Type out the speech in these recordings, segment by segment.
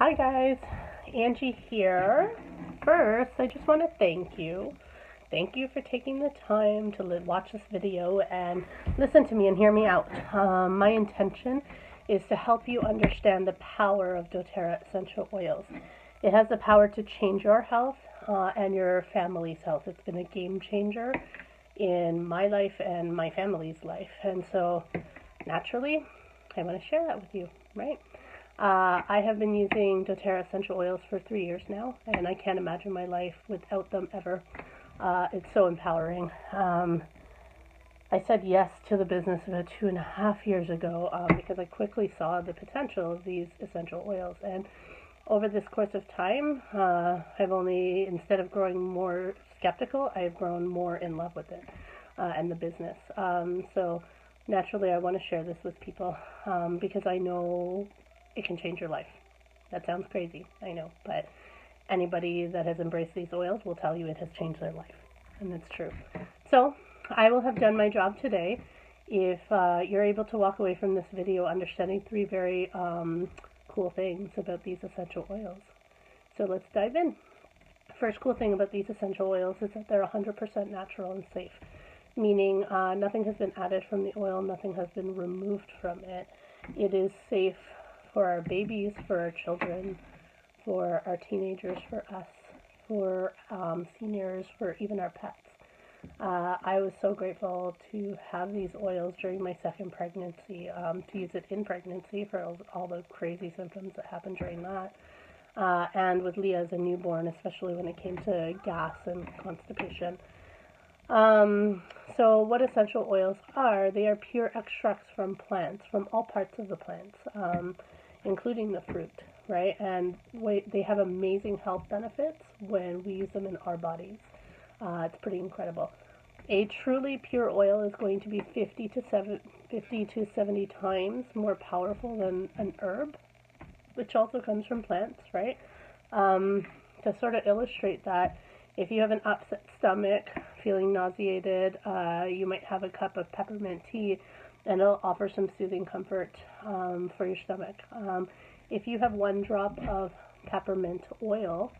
Hi guys, Angie here. First, I just want to thank you. Thank you for taking the time to watch this video and listen to me and hear me out. My intention is to help you understand the power of doTERRA essential oils. It has the power to change your health and your family's health. It's been a game changer in my life and my family's life. And so, naturally, I want to share that with you, right? I have been using doTERRA essential oils for 3 years now, and I can't imagine my life without them ever. It's so empowering. I said yes to the business about 2.5 years ago because I quickly saw the potential of these essential oils. And over this course of time, I've only, instead of growing more skeptical, I've grown more in love with it and the business. So naturally, I want to share this with people because I know it can change your life. That sounds crazy, I know, but anybody that has embraced these oils will tell you it has changed their life, and it's true. So I will have done my job today if you're able to walk away from this video understanding 3 very cool things about these essential oils. So let's dive in. First cool thing about these essential oils is that they're 100% natural and safe, meaning nothing has been added from the oil, nothing has been removed from it. It is safe for our babies, for our children, for our teenagers, for us, for seniors, for even our pets. I was so grateful to have these oils during my second pregnancy, to use it in pregnancy for all the crazy symptoms that happened during that. And with Leah as a newborn, especially when it came to gas and constipation. So what essential oils are, they are pure extracts from plants, from all parts of the plants, including the fruit, right? And they have amazing health benefits when we use them in our bodies. It's pretty incredible. A truly pure oil is going to be 50 to 70 times more powerful than an herb, which also comes from plants, right? To sort of illustrate that, if you have an upset stomach, feeling nauseated, you might have a cup of peppermint tea, and it'll offer some soothing comfort for your stomach. If you have 1 drop of peppermint oil,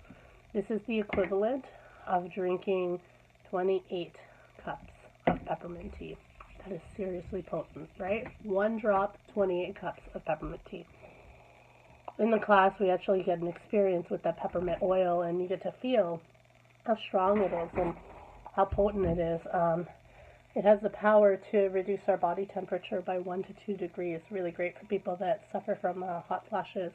this is the equivalent of drinking 28 cups of peppermint tea. That is seriously potent, right? 1 drop, 28 cups of peppermint tea. In the class, we actually get an experience with that peppermint oil, and you get to feel how strong it is and how potent it is. It has the power to reduce our body temperature by 1 to 2 degrees. Really great for people that suffer from hot flashes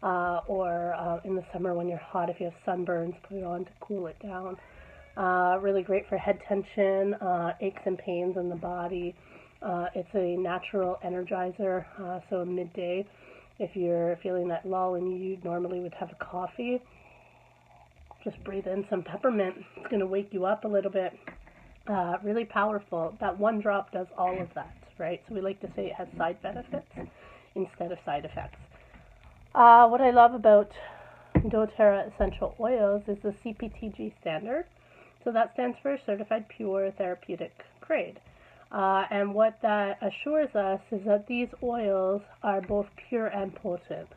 or in the summer when you're hot, if you have sunburns, put it on to cool it down. Really great for head tension, aches and pains in the body. It's a natural energizer, so midday, if you're feeling that lull and you normally would have a coffee, just breathe in some peppermint. It's going to wake you up a little bit. Really powerful. That 1 drop does all of that, right? So we like to say it has side benefits instead of side effects. What I love about doTERRA essential oils is the CPTG standard. So that stands for Certified Pure Therapeutic Grade. And what that assures us is that these oils are both pure and potent.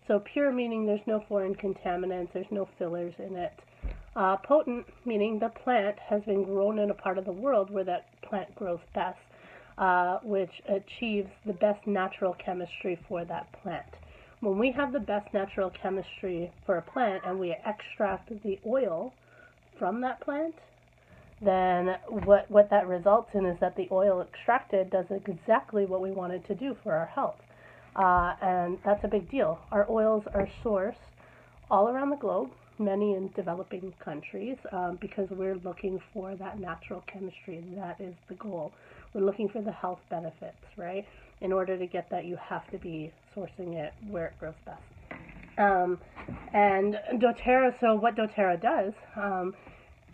So pure meaning there's no foreign contaminants, there's no fillers in it. Potent meaning the plant has been grown in a part of the world where that plant grows best, which achieves the best natural chemistry for that plant. When we have the best natural chemistry for a plant and we extract the oil from that plant, then what that results in is that the oil extracted does exactly what we want it to do for our health. And that's a big deal. Our oils are sourced all around the globe, many in developing countries, because we're looking for that natural chemistry. That is the goal. We're looking for the health benefits, right? In order to get that, you have to be sourcing it where it grows best. And doTERRA, so what doTERRA does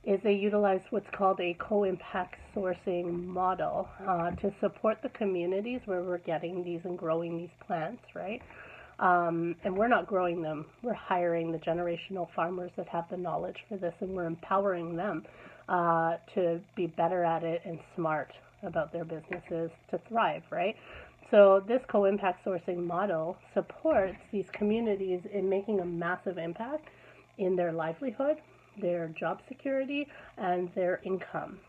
is they utilize what's called a co-impact sourcing model to support the communities where we're getting these and growing these plants, right? And we're not growing them. We're hiring the generational farmers that have the knowledge for this, and we're empowering them to be better at it and smart about their businesses to thrive, right? So this co-impact sourcing model supports these communities in making a massive impact in their livelihood, their job security, and their income.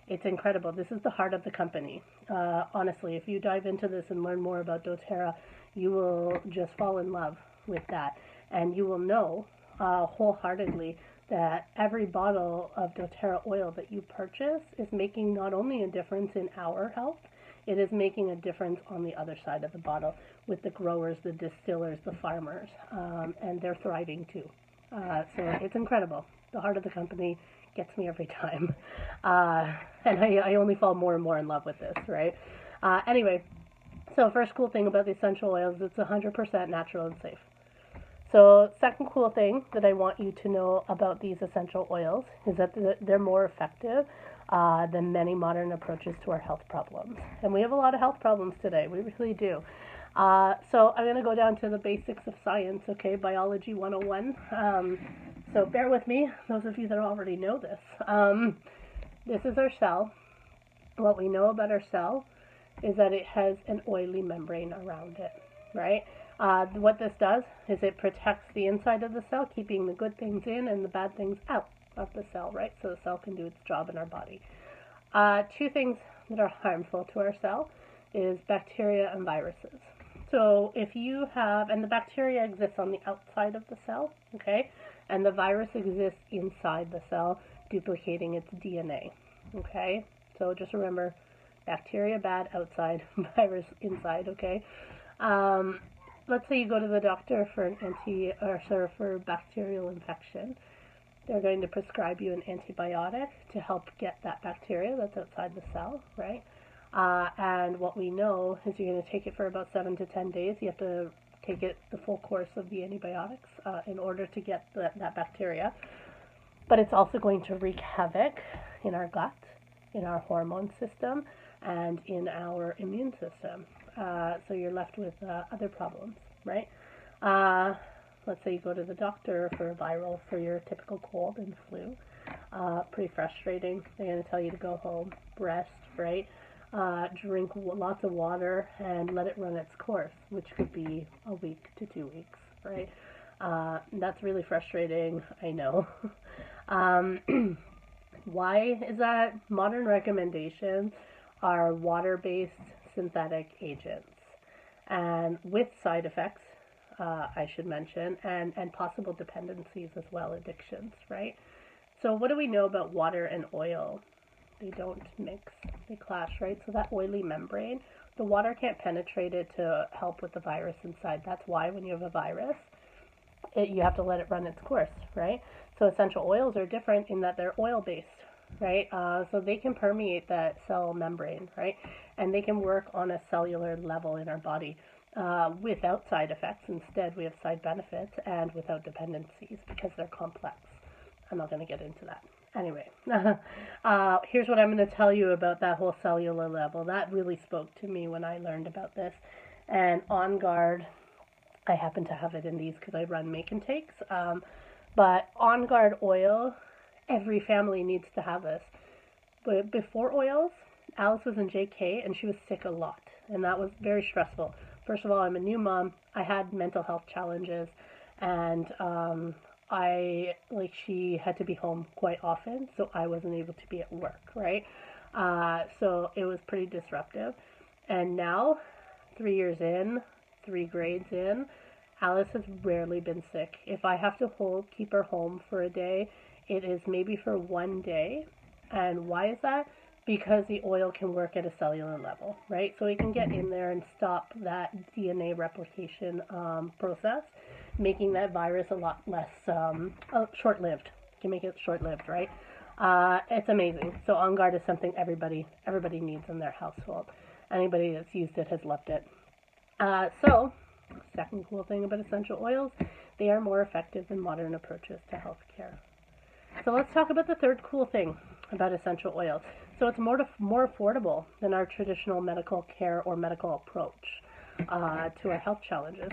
It's incredible. This is the heart of the company. Honestly, if you dive into this and learn more about doTERRA, you will just fall in love with that. And you will know wholeheartedly that every bottle of doTERRA oil that you purchase is making not only a difference in our health, it is making a difference on the other side of the bottle with the growers, the distillers, the farmers, and they're thriving too. So it's incredible. The heart of the company gets me every time. And I only fall more and more in love with this, right? Anyway, so first cool thing about the essential oils, it's 100% natural and safe. So second cool thing that I want you to know about these essential oils is that they're more effective than many modern approaches to our health problems. And we have a lot of health problems today. We really do. So I'm going to go down to the basics of science, okay? Biology 101. So bear with me, those of you that already know this. This is our cell. What we know about our cell is that it has an oily membrane around it, right? What this does is it protects the inside of the cell, keeping the good things in and the bad things out of the cell, right? So the cell can do its job in our body. Two things that are harmful to our cell is bacteria and viruses. So if you have, and the bacteria exists on the outside of the cell, okay? And the virus exists inside the cell, duplicating its DNA, okay? So just remember, bacteria bad outside, virus inside, okay? Let's say you go to the doctor for for bacterial infection. They're going to prescribe you an antibiotic to help get that bacteria that's outside the cell, right? And what we know is you're going to take it for about 7 to 10 days. You have to take it the full course of the antibiotics in order to get that bacteria. But it's also going to wreak havoc in our gut, in our hormone system, and in our immune system. So you're left with other problems, right? Let's say you go to the doctor for viral, for your typical cold and flu. Pretty frustrating. They're going to tell you to go home, rest, right? Drink lots of water and let it run its course, which could be a week to 2 weeks, right? That's really frustrating, I know. Why is that? Modern recommendations are water-based synthetic agents, and with side effects, I should mention, and possible dependencies as well, addictions, right? So what do we know about water and oil? They don't mix, they clash, right? So that oily membrane, the water can't penetrate it to help with the virus inside. That's why when you have a virus, you have to let it run its course, right? So essential oils are different in that they're oil-based, right? So they can permeate that cell membrane, right? And they can work on a cellular level in our body without side effects. Instead, we have side benefits and without dependencies because they're complex. I'm not going to get into that. Anyway, here's what I'm going to tell you about that whole cellular level. That really spoke to me when I learned about this. And On Guard, I happen to have it in these because I run make and takes. But On Guard oil, every family needs to have this. But before oils, Alice was in JK and she was sick a lot. And that was very stressful. First of all, I'm a new mom. I had mental health challenges. And she had to be home quite often, so I wasn't able to be at work, right? So it was pretty disruptive. And now, 3 years in, 3 grades in, Alice has rarely been sick. If I have to keep her home for a day, it is maybe for 1 day. And why is that? Because the oil can work at a cellular level, right? So it can get in there and stop that DNA replication process, making that virus a lot less short-lived. You can make it short-lived, right? It's amazing. So On Guard is something everybody needs in their household. Anybody that's used it has loved it. So, second cool thing about essential oils, they are more effective than modern approaches to healthcare. So let's talk about the third cool thing about essential oils. So it's more affordable than our traditional medical care or medical approach to our health challenges.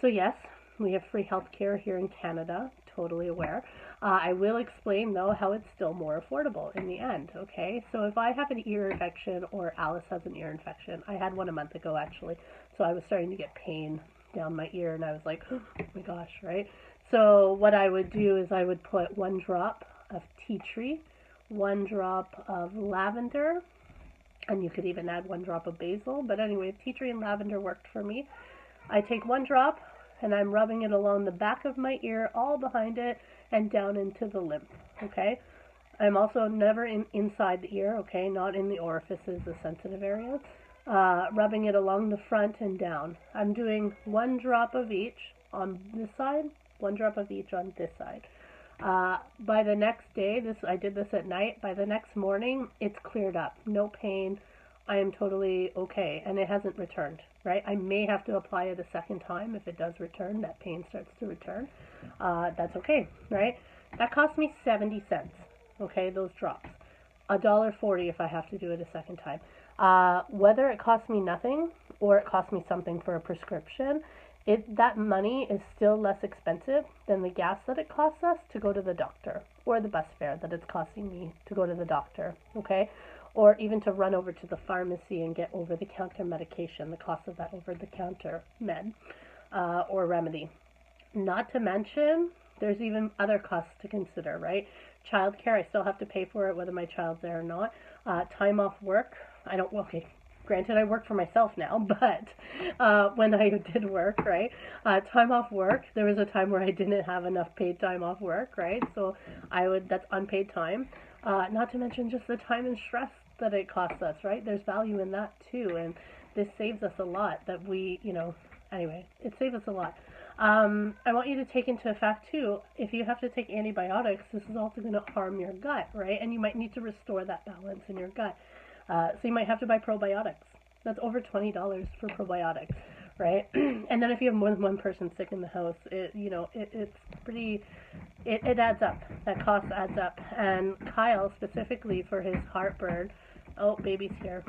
So yes, we have free health care here in Canada totally aware. I will explain, though, how it's still more affordable in the end, okay? So if I have an ear infection or Alice has an ear infection, I had one a month ago, actually, so I was starting to get pain down my ear, and I was like, oh my gosh, right? So what I would do is I would put 1 drop of tea tree, 1 drop of lavender, and you could even add 1 drop of basil, but anyway, tea tree and lavender worked for me. I take 1 drop, and I'm rubbing it along the back of my ear, all behind it, and down into the lymph, okay? I'm also never inside the ear, okay, not in the orifices, the sensitive areas. Rubbing it along the front and down. I'm doing 1 drop of each on this side, 1 drop of each on this side. By the next day, I did this at night, by the next morning, it's cleared up. No pain. I am totally okay, and it hasn't returned, right? I may have to apply it a second time if it does return, that pain starts to return. That's okay, right? That cost me 70 cents, okay, those drops. $1.40 if I have to do it a second time. Whether it costs me nothing or it costs me something for a prescription, that money is still less expensive than the gas that it costs us to go to the doctor, or the bus fare that it's costing me to go to the doctor, okay? Or even to run over to the pharmacy and get over-the-counter medication, the cost of that over-the-counter med or remedy. Not to mention, there's even other costs to consider, right? Childcare, I still have to pay for it whether my child's there or not. Time off work, okay, granted I work for myself now, but when I did work, right? Time off work, there was a time where I didn't have enough paid time off work, right? So that's unpaid time. Not to mention just the time and stress that it costs us, right? There's value in that too, and this saves us a lot that we, anyway, it saves us a lot. I want you to take into effect too, if you have to take antibiotics, this is also going to harm your gut, right? And you might need to restore that balance in your gut. So you might have to buy probiotics. That's over $20 for probiotics, right? And then if you have more than one person sick in the house, it's pretty, it adds up. That cost adds up. And Kyle, specifically for his heartburn, oh, baby's here.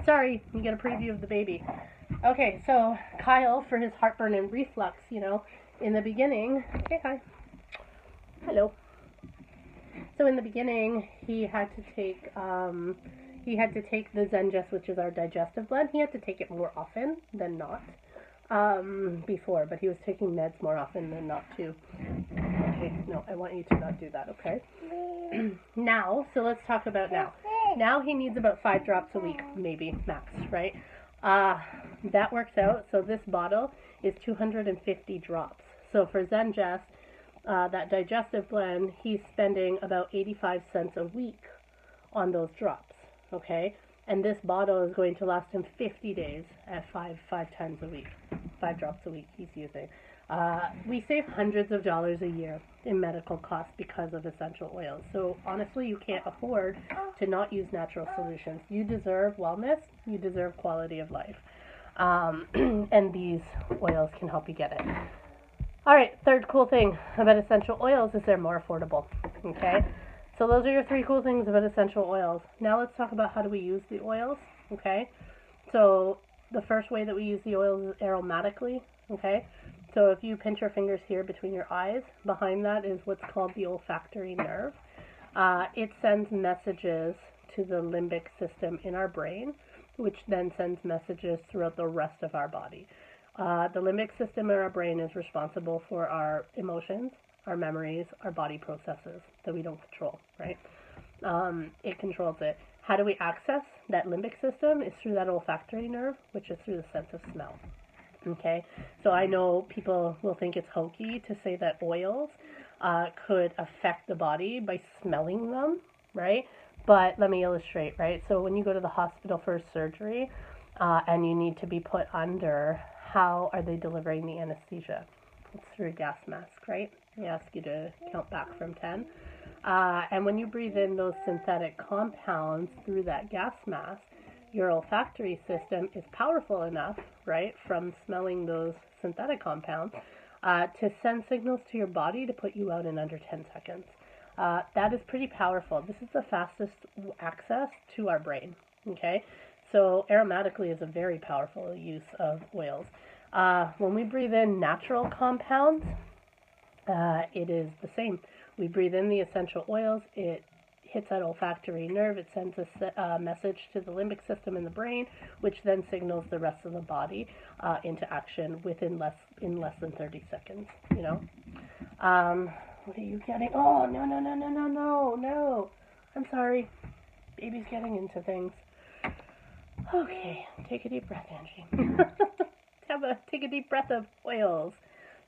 Sorry, you get a preview of the baby. Okay, so Kyle, for his heartburn and reflux, in the beginning, say hi. Hello. So in the beginning, he had to take the Zengest, which is our digestive blend. He had to take it more often than not before, but he was taking meds more often than not too. Okay, no, I want you to not do that, okay? Now, so let's talk about now. Now he needs about 5 drops a week, maybe, max, right? That works out. So this bottle is 250 drops. So for Zengest, that digestive blend, he's spending about 85 cents a week on those drops, okay? And this bottle is going to last him 50 days at 5 times a week. 5 drops a week he's using. We save hundreds of dollars a year in medical costs because of essential oils. So honestly, you can't afford to not use natural solutions. You deserve wellness. You deserve quality of life. And these oils can help you get it. All right, third cool thing about essential oils is they're more affordable, okay? So those are your 3 cool things about essential oils. Now let's talk about how do we use the oils, okay? So the first way that we use the oils is aromatically, okay? So if you pinch your fingers here between your eyes, behind that is what's called the olfactory nerve. It sends messages to the limbic system in our brain, which then sends messages throughout the rest of our body. The limbic system in our brain is responsible for our emotions, our memories, our body processes that we don't control, right? It controls it. How do we access that limbic system? Is through that olfactory nerve, which is through the sense of smell. Okay, so I know people will think it's hokey to say that oils could affect the body by smelling them, right? But let me illustrate, right? So when you go to the hospital for surgery and you need to be put under, how are they delivering the anesthesia? It's through a gas mask, right? They ask you to count back from 10. And when you breathe in those synthetic compounds through that gas mask, your olfactory system is powerful enough, right, from smelling those synthetic compounds, to send signals to your body to put you out in under 10 seconds. That is pretty powerful. This is the fastest access to our brain, okay? So aromatically is a very powerful use of oils. When we breathe in natural compounds, It is the same. We breathe in the essential oils. It hits that olfactory nerve. It sends a message to the limbic system in the brain, which then signals the rest of the body into action in less than 30 seconds. You know. What are you getting? Oh, no, no, no, no, no, no, no. I'm sorry. Baby's getting into things. Okay, take a deep breath, Angie. Take a deep breath of oils.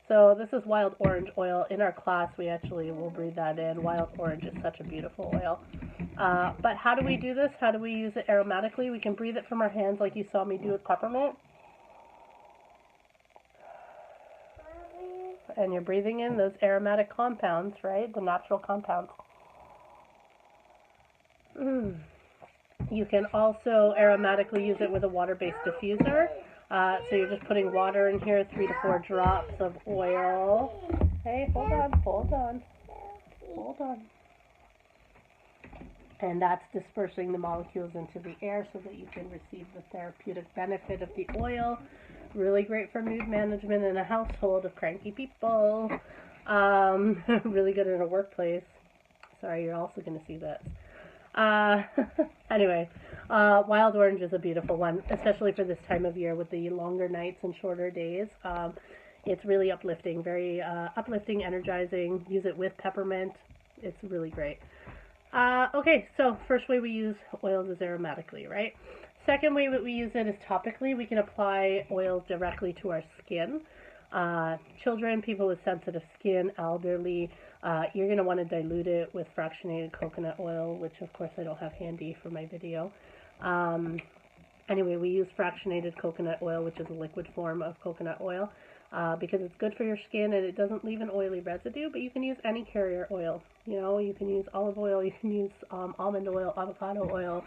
So this is wild orange oil. In our class, we actually will breathe that in. Wild orange is such a beautiful oil. But how do we do this? How do we use it aromatically? We can breathe it from our hands like you saw me do with peppermint. And you're breathing in those aromatic compounds, right? The natural compounds. You can also aromatically use it with a water-based diffuser. So you're just putting water in here, 3 to 4 drops of oil. Hey, hold on. And that's dispersing the molecules into the air so that you can receive the therapeutic benefit of the oil. Really great for mood management in a household of cranky people. Really good in a workplace. Sorry, you're also going to see this. Anyway, wild orange is a beautiful one, especially for this time of year with the longer nights and shorter days. It's really uplifting, very uplifting, energizing. Use it with peppermint. It's really great. Okay, so first way we use oils is aromatically, right? Second way that we use it is topically. We can apply oils directly to our skin. Children, people with sensitive skin, elderly, you're going to want to dilute it with fractionated coconut oil, which of course I don't have handy for my video. Anyway, we use fractionated coconut oil, which is a liquid form of coconut oil, because it's good for your skin and it doesn't leave an oily residue, but you can use any carrier oil. You know, you can use olive oil, you can use almond oil, avocado oil,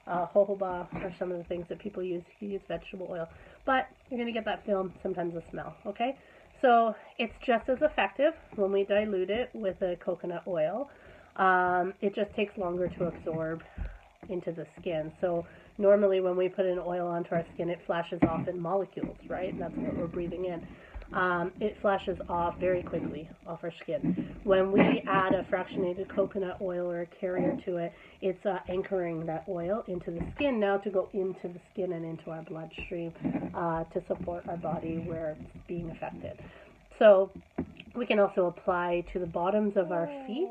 jojoba are some of the things that people use. You can use vegetable oil, but you're going to get that film, sometimes a smell, okay? So it's just as effective when we dilute it with a coconut oil. It just takes longer to absorb into the skin. So normally when we put an oil onto our skin, it flashes off in molecules, right? And that's what we're breathing in. It flashes off very quickly off our skin. When we add a fractionated coconut oil or a carrier to it, it's anchoring that oil into the skin now to go into the skin and into our bloodstream to support our body where it's being affected. So we can also apply to the bottoms of our feet,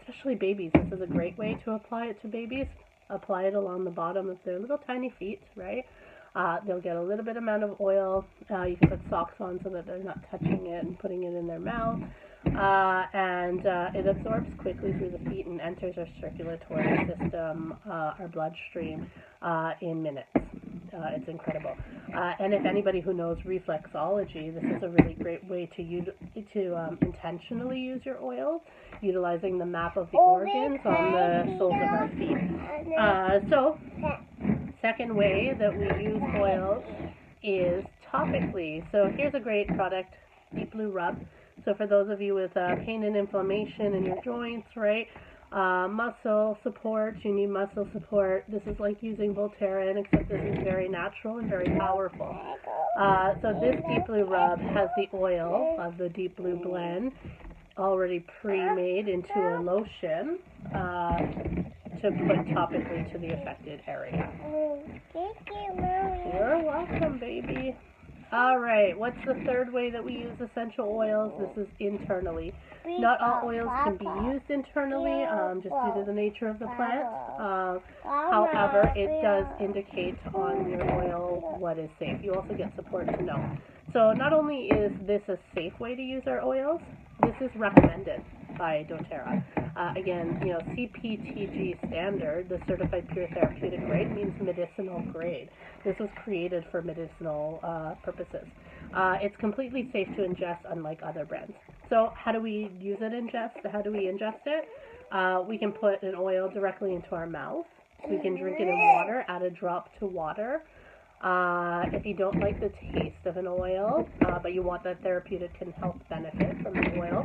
especially babies. This is a great way to apply it to babies. Apply it along the bottom of their little tiny feet, right? They'll get a little bit amount of oil. You can put socks on so that they're not touching it and putting it in their mouth. And it absorbs quickly through the feet and enters our circulatory system, our bloodstream, in minutes. It's incredible. And if anybody who knows reflexology, this is a really great way to intentionally use your oils, utilizing the map of the organs on the soles of our feet. So, second way that we use oils is topically. So here's a great product, Deep Blue Rub. So for those of you with pain and inflammation in your joints, right? Muscle support, you need muscle support. This is like using doTERRA, except this is very natural and very powerful. So this Deep Blue Rub has the oil of the Deep Blue blend already pre-made into a lotion to put topically to the affected area. You're welcome, baby. All right, what's the third way that we use essential oils? This is internally. Not all oils can be used internally, just due to the nature of the plant. However, it does indicate on your oil what is safe. You also get support to know. So not only is this a safe way to use our oils, this is recommended by doTERRA. Again, you know, CPTG standard, the certified pure therapeutic grade, means medicinal grade. This was created for medicinal purposes. It's completely safe to ingest, unlike other brands. So how do we use it How do we ingest it? We can put an oil directly into our mouth. We can drink it in water, add a drop to water. If you don't like the taste of an oil, but you want that therapeutic and health benefit from the oil,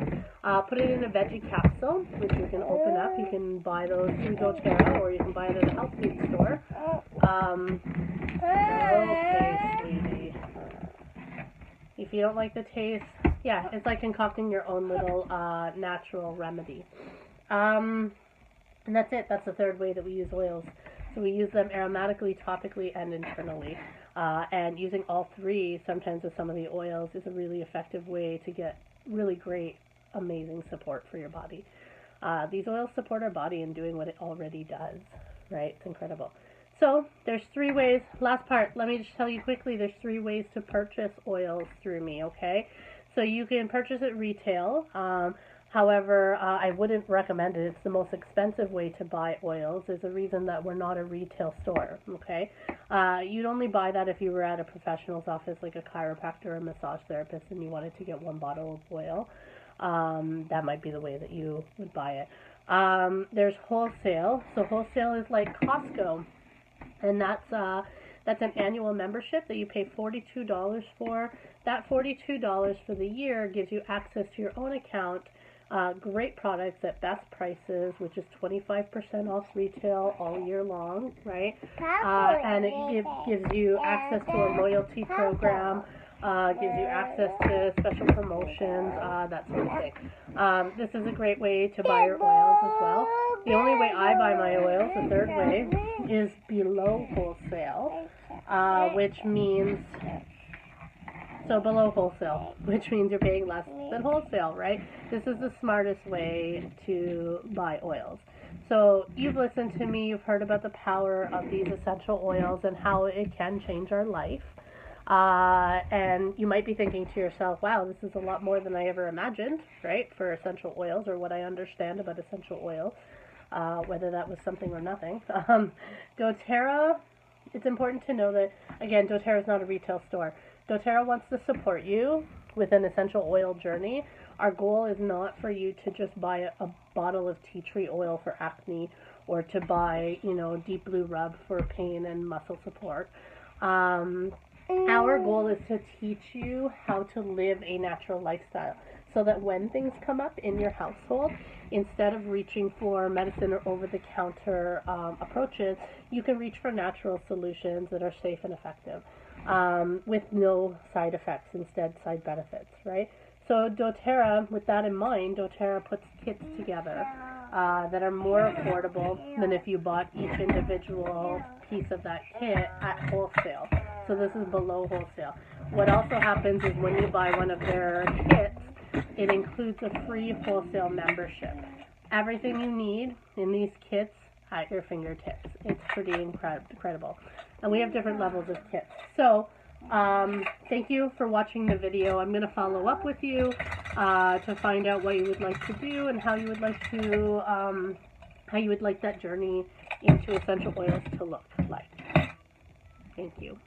put it in a veggie capsule, which you can open up. You can buy those through doTERRA, or you can buy it at a health food store. Okay, sweetie. If you don't like the taste, Yeah, it's like concocting your own little natural remedy. And that's it. That's the third way that we use oils. So we use them aromatically, topically, and internally. And using all three, sometimes with some of the oils, is a really effective way to get really great, amazing support for your body. These oils support our body in doing what it already does, right? It's incredible. So there's three ways. Last part, let me just tell you quickly, there's three ways to purchase oils through me, okay? So you can purchase it retail. However, I wouldn't recommend it. It's the most expensive way to buy oils. There's a reason that we're not a retail store, okay? You'd only buy that if you were at a professional's office, like a chiropractor or a massage therapist, and you wanted to get one bottle of oil. That might be the way that you would buy it. There's wholesale. So wholesale is like Costco, and that's an annual membership that you pay $42 for. That $42 for the year gives you access to your own account, great products at best prices, which is 25% off retail all year long, right? And it gives you access to a loyalty program, gives you access to special promotions, that sort of thing. This is a great way to buy your oils as well. The only way I buy my oils, the third way, is below wholesale, which means... So below wholesale, which means you're paying less than wholesale, right? This is the smartest way to buy oils. So you've listened to me, you've heard about the power of these essential oils and how it can change our life. And you might be thinking to yourself, wow, this is a lot more than I ever imagined, right? For essential oils, or what I understand about essential oils, whether that was something or nothing. doTERRA, it's important to know that, again, doTERRA is not a retail store. doTERRA wants to support you with an essential oil journey. Our goal is not for you to just buy a bottle of tea tree oil for acne, or to buy, deep blue rub for pain and muscle support. Our goal is to teach you how to live a natural lifestyle, so that when things come up in your household, instead of reaching for medicine or over-the-counter approaches, you can reach for natural solutions that are safe and effective. With no side effects, instead side benefits, right? So doTERRA, with that in mind, doTERRA puts kits together that are more affordable than if you bought each individual piece of that kit at wholesale. So this is below wholesale. What also happens is when you buy one of their kits, it includes a free wholesale membership. Everything you need in these kits at your fingertips. It's pretty incredible. And we have different levels of kits. So, thank you for watching the video. I'm going to follow up with you to find out what you would like to do and how you would like to, how you would like that journey into essential oils to look like. Thank you.